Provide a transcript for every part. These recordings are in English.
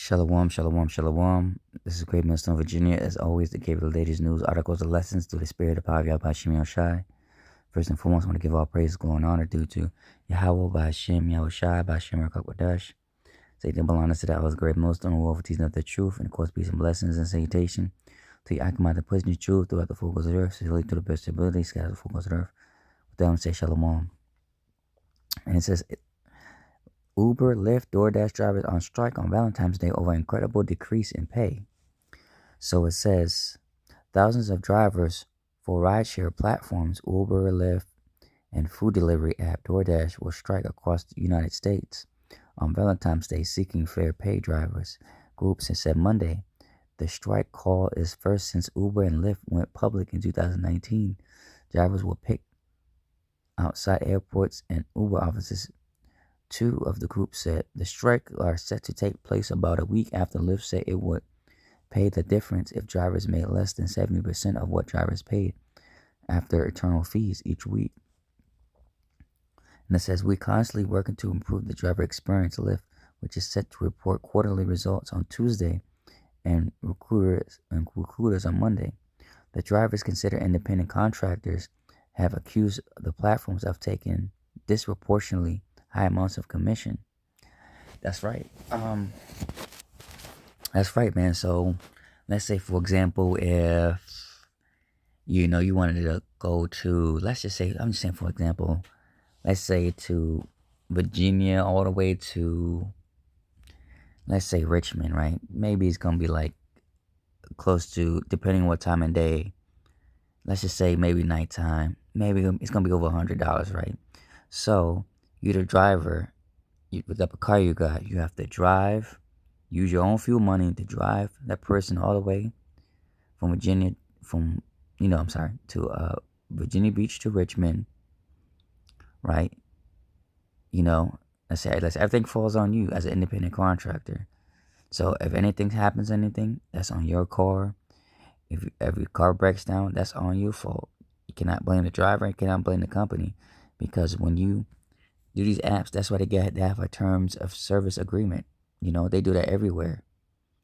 Shalom, shalom, shalom. This is Great Millstone, Virginia. As always, to give you the latest news, articles, and lessons through the spirit of Yahweh Hashem Shai. First and foremost, I want to give all praise, glory, and honor due to Yahweh by Hashem, Yahweh Shai, by Hashem Rakakwadash. Say double honor to that was Great Millstone, who over teaching of the truth, and of course, peace and blessings and salutation to the Akamai, the pushing the truth throughout the full course of the earth, so to the best ability, scatter the full course of the earth. With that, I want to say shalom. And it says, Uber, Lyft, DoorDash drivers on strike on Valentine's Day over incredible decrease in pay. So it says thousands of drivers for rideshare platforms Uber, Lyft, and food delivery app DoorDash will strike across the United States on Valentine's Day seeking fair pay. Drivers groups have said Monday. The strike call is first since Uber and Lyft went public in 2019. Drivers will pick outside airports and Uber offices. Two of the groups said the strike are set to take place about a week after Lyft said it would pay the difference if drivers made less than 70% of what drivers paid after internal fees each week. And it says, we're constantly working to improve the driver experience. Lyft, which is set to report quarterly results on Tuesday, and recruiters on Monday. The drivers considered independent contractors have accused the platforms of taking disproportionately high amounts of commission. That's right. That's right, man. So let's say, for example, if you wanted to go to, let's just say, I'm just saying, for example, let's say to Virginia all the way to, let's say, Richmond, right? Maybe it's gonna be like close to, depending on what time of day. Let's just say maybe nighttime. Maybe it's gonna be over $100, right? So you're the driver. With the car you got, you have to drive, use your own fuel money to drive that person all the way from Virginia, to Virginia Beach to Richmond, right? Let's say everything falls on you as an independent contractor. So if anything happens, that's on your car. If every car breaks down, that's on your fault. You cannot blame the driver. You cannot blame the company, because when you do these apps, that's why they have a terms of service agreement. They do that everywhere.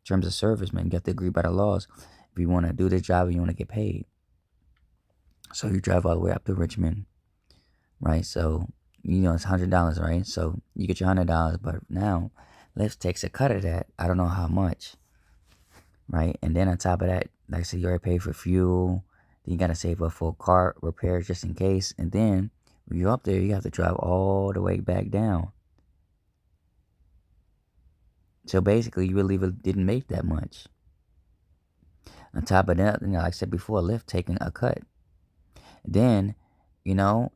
Terms of service, man. You have to agree by the laws if you want to do this job and you want to get paid. So you drive all the way up to Richmond, right? So it's $100, right? So you get your $100, but now Lyft takes a cut of that. I don't know how much, right? And then on top of that, like I said, you already pay for fuel. Then you gotta save up for car repairs just in case. And then when you're up there, you have to drive all the way back down. So basically, you really didn't make that much. On top of that, like I said before, Lyft taking a cut. Then, hey,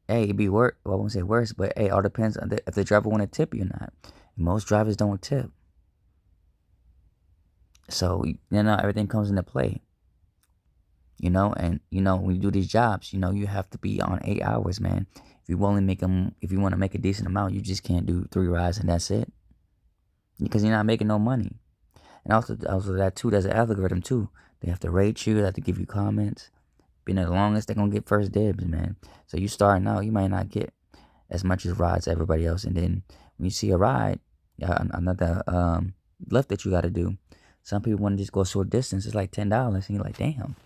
it'd be worse. Well, I won't say worse, but hey, it all depends on if the driver want to tip you or not. Most drivers don't tip. So, everything comes into play. And when you do these jobs, you have to be on 8 hours, man. If you want to make a decent amount, you just can't do 3 rides and that's it. Because you're not making no money. And also that too, there's an algorithm too. They have to rate you, they have to give you comments. Being the longest, they're gonna get first dibs, man. So you starting out, you might not get as much as rides as everybody else. And then when you see a ride, another lift that you gotta do, some people want to just go a short distance, it's like $10, and you're like, damn.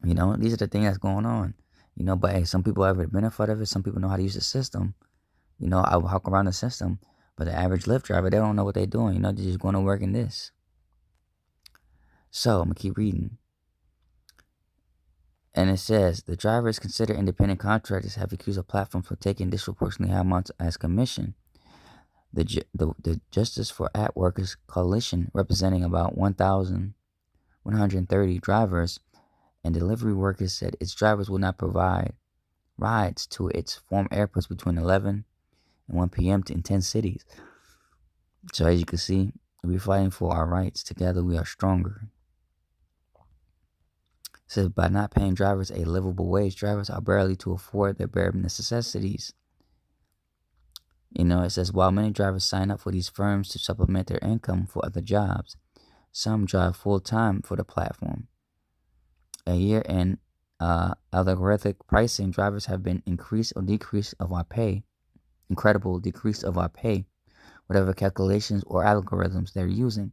These are the things that's going on. But hey, some people have the benefit of it, some people know how to use the system. I walk around the system. But the average Lyft driver, they don't know what they're doing. They're just going to work in this. So I'm going to keep reading. And it says, the drivers considered independent contractors have accused a platform for taking disproportionately high amounts as commission. The Justice for App Workers Coalition, representing about 1,130 drivers and delivery workers, said its drivers will not provide rides to its former airports between 11 and 1 p.m. in 10 cities. So as you can see, we're fighting for our rights. Together we are stronger. It says, by not paying drivers a livable wage, drivers are barely to afford their bare necessities. It says, while many drivers sign up for these firms to supplement their income for other jobs, some drive full-time for the platform. A year in algorithmic pricing, drivers have been increased or decrease of our pay. Incredible decrease of our pay, whatever calculations or algorithms they're using.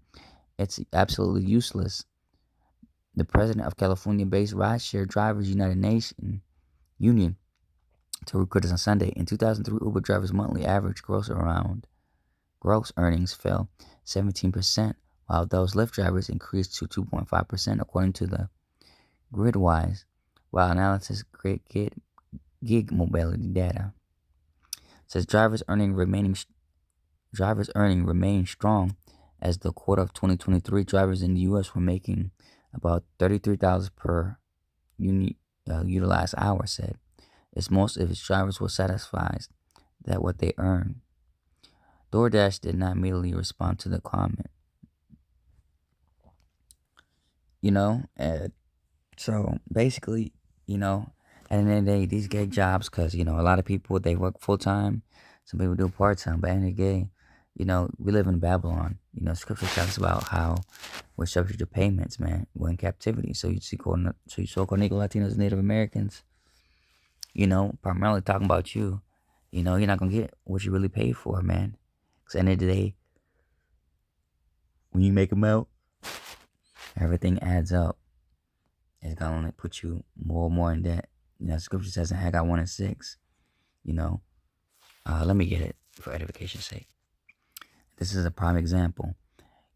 It's absolutely useless. The president of California-based rideshare drivers United Nation Union told reporters on Sunday in 2003 Uber drivers' monthly average gross earnings fell 17%, while those Lyft drivers increased to 2.5%, according to the GridWise, while analysis gig mobility data says drivers earning remained strong as the quarter of 2023 drivers in the U.S. were making about $33 per utilized hour. Said as most of its drivers were satisfied that what they earned. DoorDash did not immediately respond to the comment. So basically, at the end of the day, these gig jobs, because, a lot of people, they work full time. Some people do part time. But at the end of the day, we live in Babylon. Scripture talks about how we're subject to payments, man. We're in captivity. So you so you so-called Negro Latinos and Native Americans, primarily talking about you. You're not going to get what you really paid for, man. Because at the end of the day, when you make them out, everything adds up. It's going to put you more and more in debt. Scripture says in Haggai 1:6, let me get it for edification's sake. This is a prime example.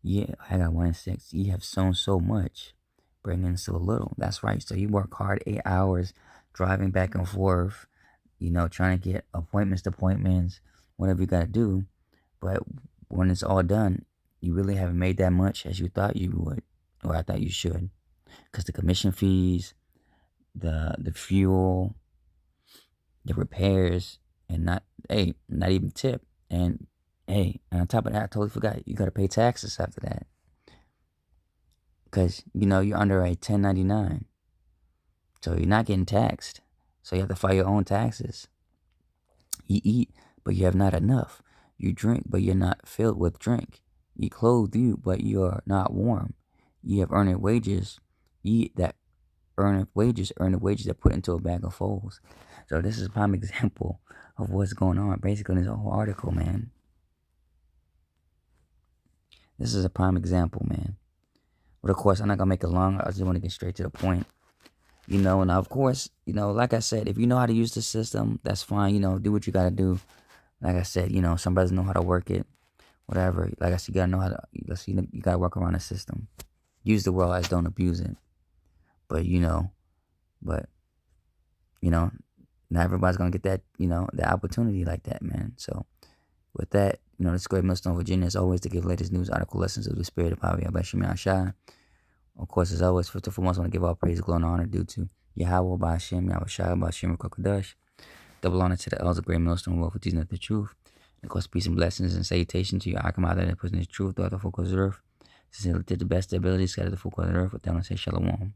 Yeah, Haggai 1:6, ye have sown so much, bringing so little. That's right. So you work hard 8 hours, driving back and forth, trying to get appointments to appointments, whatever you got to do. But when it's all done, you really haven't made that much as you thought you would, or I thought you should. Because the commission fees, the fuel, the repairs, and not even tip. And on top of that, I totally forgot, you got to pay taxes after that. Because, you're under a 1099. So you're not getting taxed. So you have to file your own taxes. You eat, but you have not enough. You drink, but you're not filled with drink. You clothe you, but you are not warm. You have earned wages. Ye that earn wages that put into a bag of foals. So this is a prime example of what's going on basically in this whole article, man. This is a prime example, man. But of course, I'm not gonna make it long. I just want to get straight to the point. And of course, like I said, if you know how to use the system, that's fine. Do what you gotta do. Like I said, some brothers know how to work it. Whatever. Like I said, you gotta know how to. You gotta work around the system. Use the world as don't abuse it. But not everybody's gonna get that, the opportunity like that, man. So with that, this great Millstone, Virginia, as always, to give latest news, article, lessons of the spirit of Power Yahweh Shemi Ashai. Of course, as always, first and foremost, I want to give all praise, glory, and honor due to Yahweh, Ba'ashem, Yahweh Shai, Ba'ashem, Kokodash. Double honor to the elders of Great Millstone World for teaching us the truth. And of course, peace and blessings and salutation to your Akamada that puts in the truth throughout the full course of earth. Since they did the best of their abilities, scattered the full course of earth, with them and say Shalom.